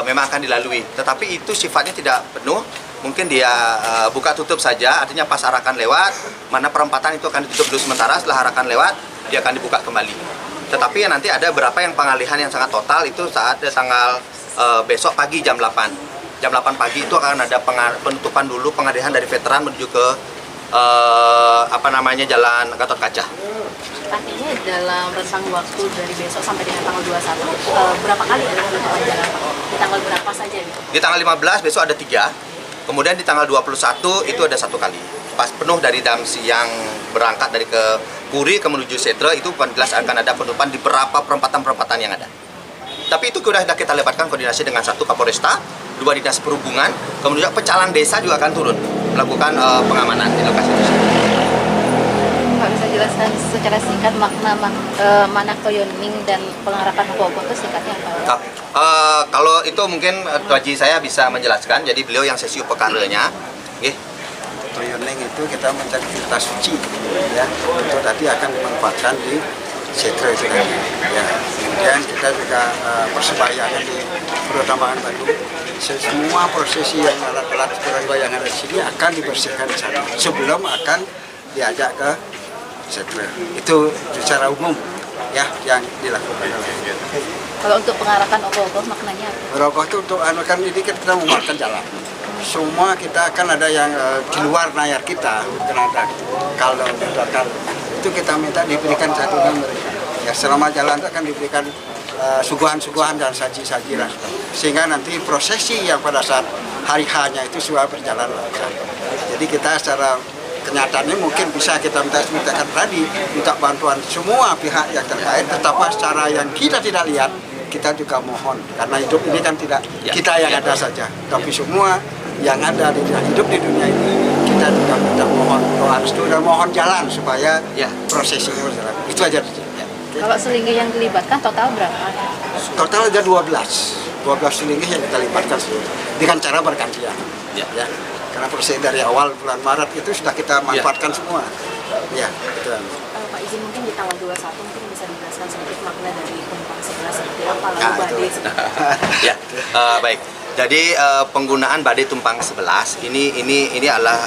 memang akan dilalui. Tetapi itu sifatnya tidak penuh. Mungkin dia buka tutup saja, artinya pas arakan lewat, mana perempatan itu akan ditutup dulu sementara, setelah arakan lewat, dia akan dibuka kembali. Tetapi nanti ada beberapa yang pengalihan yang sangat total itu saat tanggal besok pagi jam 8. Jam 8 pagi itu akan ada penutupan dulu pengalihan dari veteran menuju ke Jalan Gatot Kaca. Artinya dalam rentang waktu dari besok sampai dengan tanggal 21, berapa kali ada penutupan jalan, Pak? Di tanggal berapa saja gitu? Di tanggal 15 besok ada 3, kemudian di tanggal 21 itu ada 1 kali. Pas penuh dari Damsi yang berangkat dari ke Puri ke menuju Setre, itu jelas akan ada penutupan di beberapa perempatan-perempatan yang ada. Tapi itu sudah kita lebatkan koordinasi dengan 1 Kapolresta, 2 Dinas Perhubungan, kemudian pecalang desa juga akan turun melakukan pengamanan di lokasi itu. Pak, bisa jelaskan secara singkat makna Manak Toyoning dan pengarakan Ogoh-Ogoh itu singkatnya apa? Kalau itu mungkin Tuaji saya bisa menjelaskan, jadi beliau yang sesi upakaranya. Toyoning itu kita mencari cerita suci, ya, itu tadi akan dimanfaatkan di Setre itu tadi. Ya. Kemudian kita juga persembahyangan di Pertambangan Bandung. Semua prosesi yang alat-alat persembahyangan di sini akan dibersihkan di sana sebelum akan diajak ke Setre. Itu secara umum ya yang dilakukan. Kalau untuk pengarakan Ogoh-Ogoh maknanya apa? Ogoh itu untuk kan ini kita memuatkan jalan. Semua kita akan ada yang di luar nayar kita, kalau itu kita minta diberikan santunan mereka. Ya selama jalan itu akan diberikan suguhan-suguhan dan saji-saji lah. Sehingga nanti prosesi yang pada saat hari H-nya itu sudah berjalan lancar. Jadi kita secara kenyataannya mungkin bisa kita mintakan tadi, minta bantuan semua pihak yang terkait, tetapi secara yang kita tidak lihat, kita juga mohon. Karena hidup ini kan tidak kita yang ada saja, tapi semua yang ada di hidup di dunia ini, kita juga minta mohon doa restu dan mohon jalan supaya prosesi ini berjalan. Itu aja. Kalau selinggih yang dilibatkan total berapa? Total ada 12 selinggih yang kita libatkan dengan cara bergantian. Ya. Karena proses dari awal bulan Maret itu sudah kita manfaatkan semua. Ya, betul. Pak izin mungkin di tanggal 21 mungkin bisa dijelaskan sedikit makna dari Tumpang 11 seperti apa lalu badai seperti baik. Jadi penggunaan badai Tumpang 11 ini adalah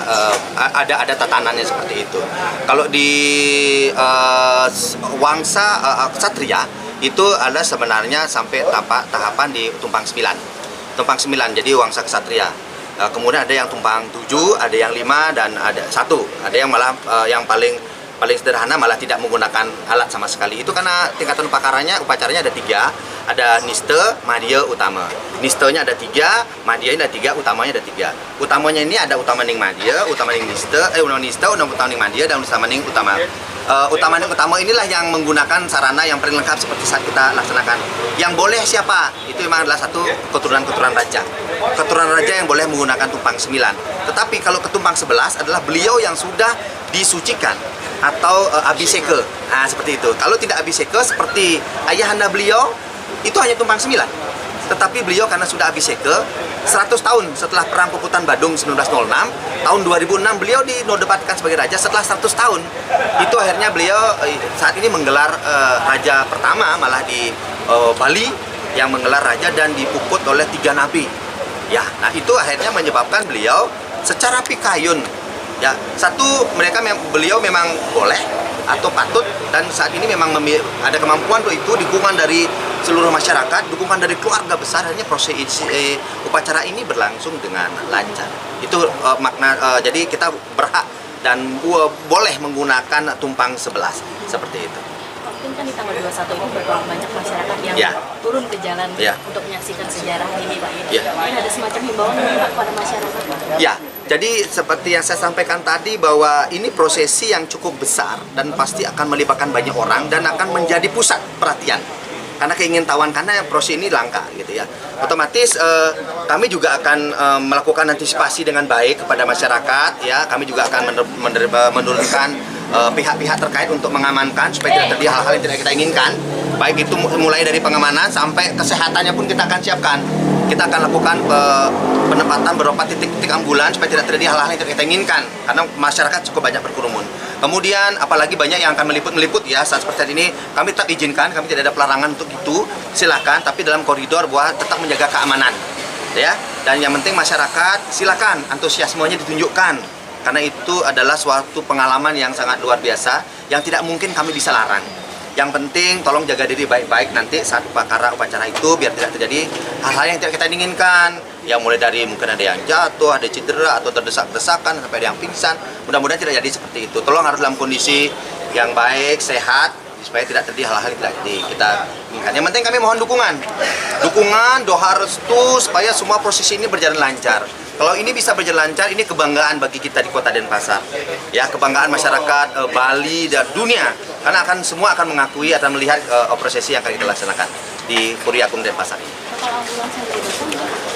ada tatanannya seperti itu. Kalau di Wangsa Ksatria itu ada sebenarnya sampai tahapan di Tumpang 9. Tumpang 9 jadi Wangsa Ksatria. Kemudian ada yang Tumpang 7, ada yang 5 dan ada 1. Ada yang malah yang paling sederhana malah tidak menggunakan alat sama sekali. Itu karena tingkatan upacaranya ada 3. Ada Niste, Madya, Utama. Nistenya ada 3, Madyanya ada 3, utamanya ada 3. Utamanya ini ada Utamaning Madya, Utamaning Niste, Utamaning Madya, dan Utamaning Utama. Utamaning Utama inilah yang menggunakan sarana yang paling lengkap seperti saat kita laksanakan. Yang boleh siapa? Itu memang adalah 1 keturunan raja. Keturunan raja yang boleh menggunakan Tumpang 9. Tetapi kalau ke Tumpang 11 adalah beliau yang sudah disucikan atau abhiseka. Nah, seperti itu. Kalau tidak abhiseka seperti ayahanda beliau itu hanya Tumpang 9. Tetapi beliau karena sudah abhiseka 100 tahun setelah Perang Puputan Badung 1906, tahun 2006 beliau dinobatkan sebagai raja setelah 100 tahun. Itu akhirnya beliau saat ini menggelar raja pertama malah di Bali yang menggelar raja dan dipuput oleh 3 nabi. Ya, nah itu akhirnya menyebabkan beliau secara pikayun ya, beliau memang boleh atau patut dan saat ini memang ada kemampuan untuk itu, dukungan dari seluruh masyarakat, dukungan dari keluarga besar, akhirnya proses upacara ini berlangsung dengan lancar. Itu makna, jadi kita berhak dan boleh menggunakan Tumpang 11 seperti itu. Mungkin kan di tanggal 21 ini berapa banyak masyarakat yang turun ke jalan untuk menyaksikan sejarah ini, Pak. Mungkin ada semacam himbauan kepada masyarakat, Pak? Ya, jadi seperti yang saya sampaikan tadi bahwa ini prosesi yang cukup besar dan pasti akan melibatkan banyak orang dan akan menjadi pusat perhatian. Karena keingintahuan, karena proses ini langka gitu ya. Otomatis kami juga akan melakukan antisipasi dengan baik kepada masyarakat ya. Kami juga akan menurunkan pihak-pihak terkait untuk mengamankan supaya tidak terjadi hal-hal yang tidak kita inginkan. Baik itu mulai dari pengamanan sampai kesehatannya pun kita akan siapkan. Kita akan lakukan penempatan beberapa titik-titik ambulan supaya tidak terjadi hal-hal yang tidak kita inginkan karena masyarakat cukup banyak berkerumun. Kemudian apalagi banyak yang akan meliput ya saat seperti ini, kami tetap izinkan, kami tidak ada pelarangan untuk itu, silakan, tapi dalam koridor bahwa tetap menjaga keamanan, ya. Dan yang penting masyarakat silakan antusiasmenya ditunjukkan, karena itu adalah suatu pengalaman yang sangat luar biasa yang tidak mungkin kami bisa larang. Yang penting tolong jaga diri baik-baik nanti saat upacara itu, biar tidak terjadi hal-hal yang tidak kita inginkan. Ya mulai dari mungkin ada yang jatuh, ada cedera atau terdesak-desakan sampai ada yang pingsan. Mudah-mudahan tidak jadi seperti itu. Tolong harus dalam kondisi yang baik, sehat, supaya tidak terjadi hal-hal yang tidak kita inginkan. Yang penting kami mohon dukungan, doa restu supaya semua proses ini berjalan lancar. Kalau ini bisa berjalan lancar, ini kebanggaan bagi kita di Kota Denpasar. Ya, kebanggaan masyarakat Bali dan dunia. Karena semua akan mengakui, akan melihat prosesi yang akan kita laksanakan di Puri Agung Denpasar ini.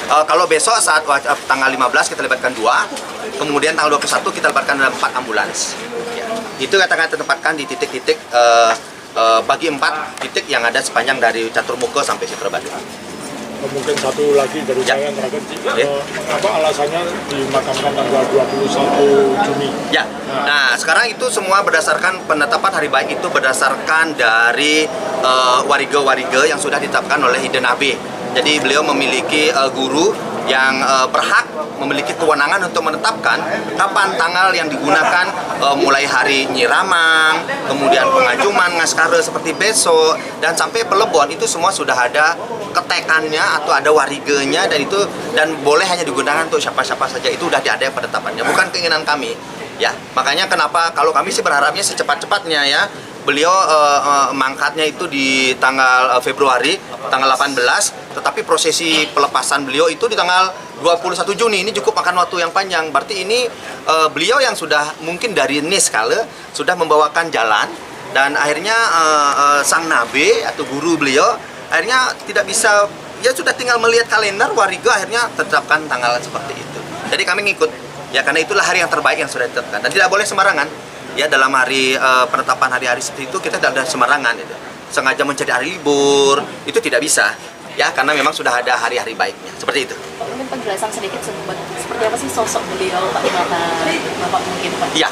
Kalau besok saat tanggal 15 kita libatkan 2, kemudian tanggal 21 kita libatkan dalam 4 ambulans. Ya. Itu akan ditempatkan di titik-titik bagi 4 titik yang ada sepanjang dari Caturmuka sampai Siprabadu. Mungkin satu lagi dari saya yang terakhir, mengapa alasannya dimakamkan tanggal 21 Juni? Ya, nah sekarang itu semua berdasarkan penetapan hari baik itu berdasarkan dari wariga-wariga yang sudah ditetapkan oleh Hiden AB. Jadi beliau memiliki guru yang berhak memiliki kewenangan untuk menetapkan kapan tanggal yang digunakan, mulai hari Nyiramang, kemudian pengajuman, ngaskara seperti besok, dan sampai pelebon itu semua sudah ada ketekannya atau ada wariganya, dan boleh hanya digunakan untuk siapa-siapa saja. Itu sudah ada penetapannya, bukan keinginan kami. Ya, makanya kenapa kalau kami sih berharapnya secepat-cepatnya ya. Beliau mangkatnya itu di tanggal Februari, tanggal 18, tetapi prosesi pelepasan beliau itu di tanggal 21 Juni. Ini cukup makan waktu yang panjang. Berarti ini beliau yang sudah mungkin dari Niskala sudah membawakan jalan, dan akhirnya sang nabe atau guru beliau akhirnya tidak bisa, ya sudah tinggal melihat kalender wariga, akhirnya tetapkan tanggal seperti itu. Jadi kami ngikut, ya karena itulah hari yang terbaik yang sudah ditetapkan, dan tidak boleh sembarangan. Ya dalam hari penetapan hari-hari seperti itu kita tidak ada sembarangan, gitu. Sengaja mencari hari libur itu tidak bisa, ya karena memang sudah ada hari-hari baiknya seperti itu. Mungkin penjelasan sedikit seperti apa sih sosok beliau Pak di mata Bapak mungkin Pak? Ya,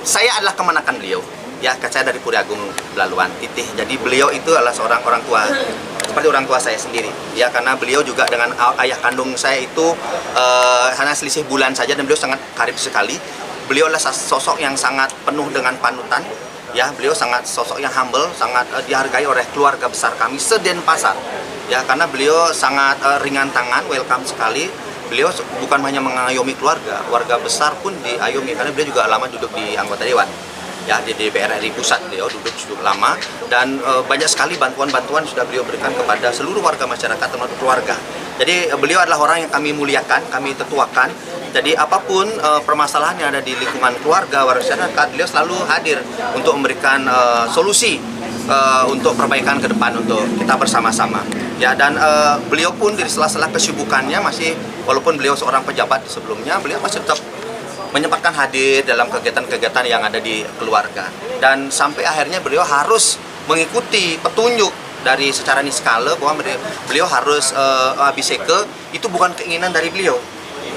saya adalah kemenakan beliau. Ya, saya dari Puri Agung Belaluan, Titih. Jadi beliau itu adalah seorang orang tua, seperti orang tua saya sendiri. Ya, karena beliau juga dengan ayah kandung saya itu hanya selisih bulan saja, dan beliau sangat karib sekali. Beliau adalah sosok yang sangat penuh dengan panutan. Ya, beliau sangat sosok yang humble, sangat dihargai oleh keluarga besar kami se-Denpasar. Ya, karena beliau sangat ringan tangan, welcome sekali. Beliau bukan hanya mengayomi keluarga, warga besar pun diayomi, karena beliau juga lama duduk di anggota dewan. Ya, di DPR RI Pusat beliau duduk lama, dan banyak sekali bantuan-bantuan sudah beliau berikan kepada seluruh warga masyarakat termasuk keluarga. Jadi beliau adalah orang yang kami muliakan, kami tetuakan. Jadi apapun permasalahan yang ada di lingkungan keluarga, warga masyarakat, beliau selalu hadir untuk memberikan solusi untuk perbaikan ke depan untuk kita bersama-sama. Ya, dan beliau pun di sela-sela kesibukannya masih, walaupun beliau seorang pejabat sebelumnya, beliau masih tetap menyempatkan hadir dalam kegiatan-kegiatan yang ada di keluarga. Dan sampai akhirnya beliau harus mengikuti petunjuk dari secara Niskala bahwa beliau harus abiseke, itu bukan keinginan dari beliau.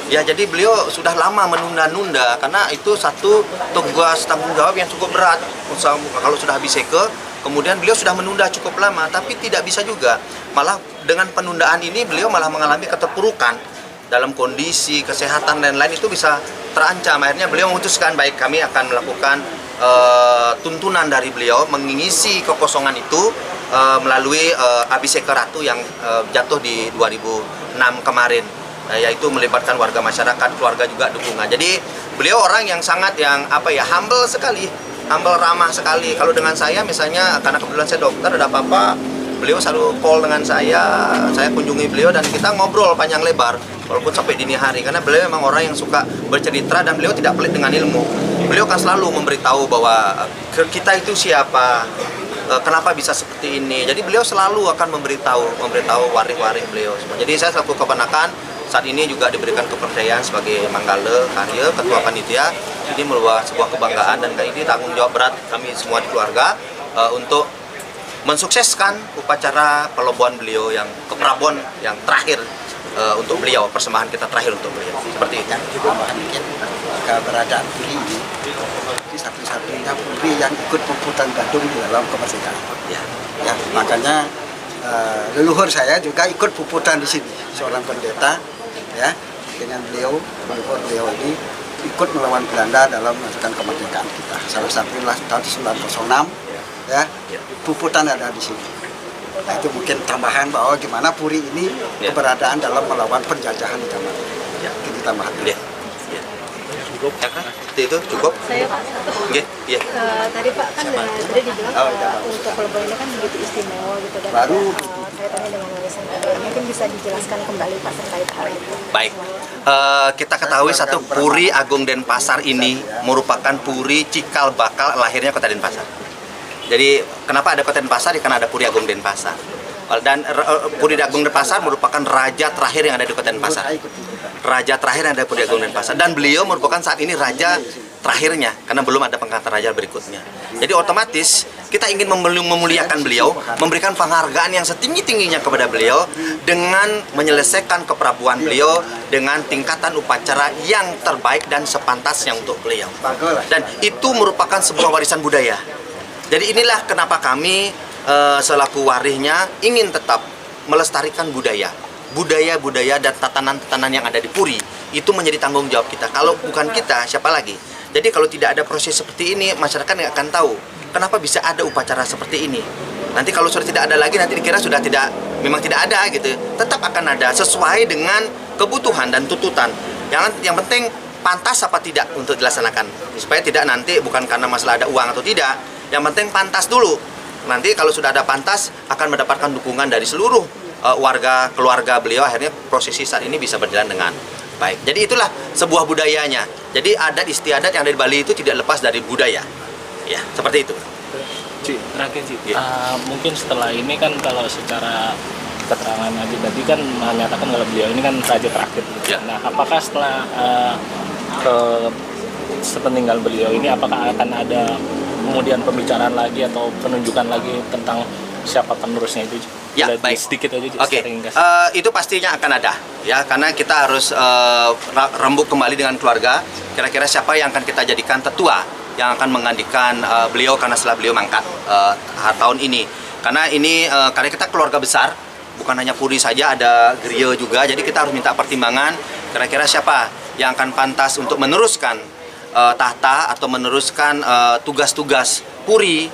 Ya, jadi beliau sudah lama menunda-nunda, karena itu satu tugas tanggung jawab yang cukup berat. Kalau sudah abiseke, kemudian beliau sudah menunda cukup lama, tapi tidak bisa juga. Malah dengan penundaan ini beliau malah mengalami keterpurukan dalam kondisi kesehatan dan lain itu bisa terancam. Akhirnya beliau memutuskan, baik kami akan melakukan tuntunan dari beliau mengisi kekosongan itu melalui abiseke ratu yang jatuh di 2006 kemarin, yaitu melibatkan warga masyarakat, keluarga juga dukungan. Jadi beliau orang yang sangat humble sekali, humble, ramah sekali. Kalau dengan saya misalnya, karena kebetulan saya dokter, ada apa-apa beliau selalu call dengan saya kunjungi beliau dan kita ngobrol panjang lebar walaupun sampai dini hari, karena beliau memang orang yang suka bercerita dan beliau tidak pelit dengan ilmu. Beliau akan selalu memberitahu bahwa kita itu siapa, kenapa bisa seperti ini. Jadi beliau selalu akan memberitahu waris-waris beliau. Jadi saya selaku keponakan saat ini juga diberikan kepercayaan sebagai Manggala Karya, ketua panitia. Ini merupakan sebuah kebanggaan, dan ini tanggung jawab berat kami semua di keluarga untuk mensukseskan upacara pelebohan beliau yang keprabon yang terakhir untuk beliau, persembahan kita terakhir untuk beliau. Seperti itu. keberadaan Puri ini satu-satunya Puri yang ikut puputan gadung di dalam kemerdekaan. Ya. Ya, makanya leluhur saya juga ikut puputan di sini, seorang pendeta, ya, dengan leluhur beliau ini ikut melawan Belanda dalam menentukan kemerdekaan kita. Salah satunya tahun 1906, ya, puputan ada di sini. Nah, itu mungkin tambahan bahwa gimana Puri ini keberadaan dalam melawan penjajahan di zaman itu. Ya. Ini tambahan. Ya. Cukup. Ya kan? Itu cukup. Saya Pak, satu. Iya. Tadi Pak kan tadi dibilang untuk Pulau ini kan begitu istimewa gitu dan Baru kaitannya dengan warisan budaya. Mungkin bisa dijelaskan kembali Pak terkait hal itu. Baik. Kita ketahui satu, Puri Agung Denpasar ini merupakan puri cikal bakal lahirnya Kota Denpasar. Jadi kenapa ada Kota Denpasar? Karena ada Puri Agung Denpasar. Dan Puri Agung Denpasar merupakan raja terakhir yang ada di Kota Denpasar. Raja terakhir yang ada di Puri Agung Denpasar. Dan beliau merupakan saat ini raja terakhirnya karena belum ada pengangkatan raja berikutnya. Jadi otomatis kita ingin memuliakan beliau, memberikan penghargaan yang setinggi-tingginya kepada beliau dengan menyelesaikan keprabuan beliau dengan tingkatan upacara yang terbaik dan sepantasnya untuk beliau. Dan itu merupakan sebuah warisan budaya. Jadi inilah kenapa kami selaku warisnya ingin tetap melestarikan budaya dan tatanan-tatanan yang ada di Puri. Itu menjadi tanggung jawab kita. Kalau bukan kita, siapa lagi? Jadi kalau tidak ada proses seperti ini, masyarakat nggak akan tahu kenapa bisa ada upacara seperti ini. Nanti kalau sudah tidak ada lagi, nanti dikira sudah memang tidak ada gitu. Tetap akan ada sesuai dengan kebutuhan dan tuntutan. Yang penting pantas apa tidak untuk dilaksanakan. Supaya tidak nanti bukan karena masalah ada uang atau tidak. Yang penting pantas dulu. Nanti kalau sudah ada pantas akan mendapatkan dukungan dari seluruh keluarga beliau. Akhirnya prosesi saat ini bisa berjalan dengan baik. Jadi itulah sebuah budayanya. Jadi adat istiadat yang ada di Bali itu tidak lepas dari budaya. Ya, seperti itu. Terakhir sih, mungkin setelah ini kan kalau secara keterangan Haji tadi kan menyatakan kalau beliau ini kan raja terakhir. Ya. Nah, apakah setelah sepeninggal beliau ini apakah akan ada kemudian pembicaraan lagi atau penunjukan lagi tentang siapa penerusnya itu? Ya, baik. Sedikit aja. Oke, itu pastinya akan ada, ya, karena kita harus rembuk kembali dengan keluarga. Kira-kira siapa yang akan kita jadikan tetua yang akan menggantikan beliau karena setelah beliau mangkat tahun ini. Karena ini karena kita keluarga besar, bukan hanya Puri saja, ada Griya juga. Jadi kita harus minta pertimbangan. Kira-kira siapa yang akan pantas untuk meneruskan tahta atau meneruskan tugas-tugas Puri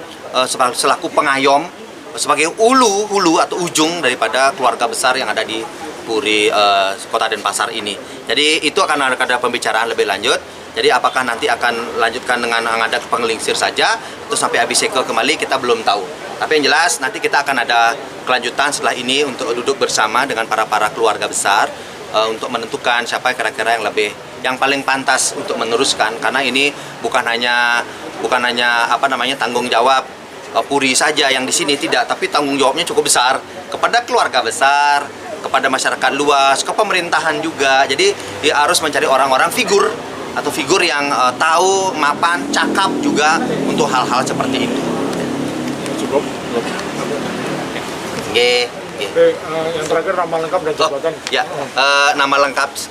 selaku pengayom, sebagai hulu atau ujung daripada keluarga besar yang ada di Puri Kota Denpasar ini. Jadi itu akan ada pembicaraan lebih lanjut. Jadi apakah nanti akan lanjutkan dengan ngadak penglingsir saja atau sampai abiseko kembali, kita belum tahu. Tapi yang jelas nanti kita akan ada kelanjutan setelah ini untuk duduk bersama dengan para keluarga besar untuk menentukan siapa kira-kira yang paling pantas untuk meneruskan, karena ini bukan hanya tanggung jawab Puri saja yang di sini, tidak, tapi tanggung jawabnya cukup besar kepada keluarga besar, kepada masyarakat luas, ke pemerintahan juga. Jadi dia harus mencari orang-orang figur yang tahu, mapan, cakap juga untuk hal-hal seperti itu. Cukup. Yang terakhir nama lengkap dan jabatan.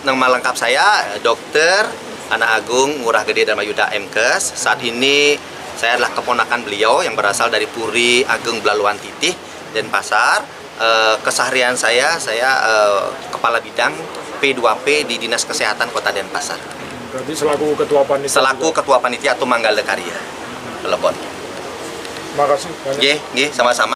Nama lengkap saya Dr. Ana Agung Ngurah Gede Dharmayuda MKes. Saat ini saya adalah keponakan beliau yang berasal dari Puri Agung Belaluan Titih Denpasar. Keseharian saya kepala bidang P2P di Dinas Kesehatan Kota Denpasar. Berarti selaku ketua panitia. Selaku ketua panitia atau Manggala Karya. Telepon. Terima kasih. Nggih, sama-sama.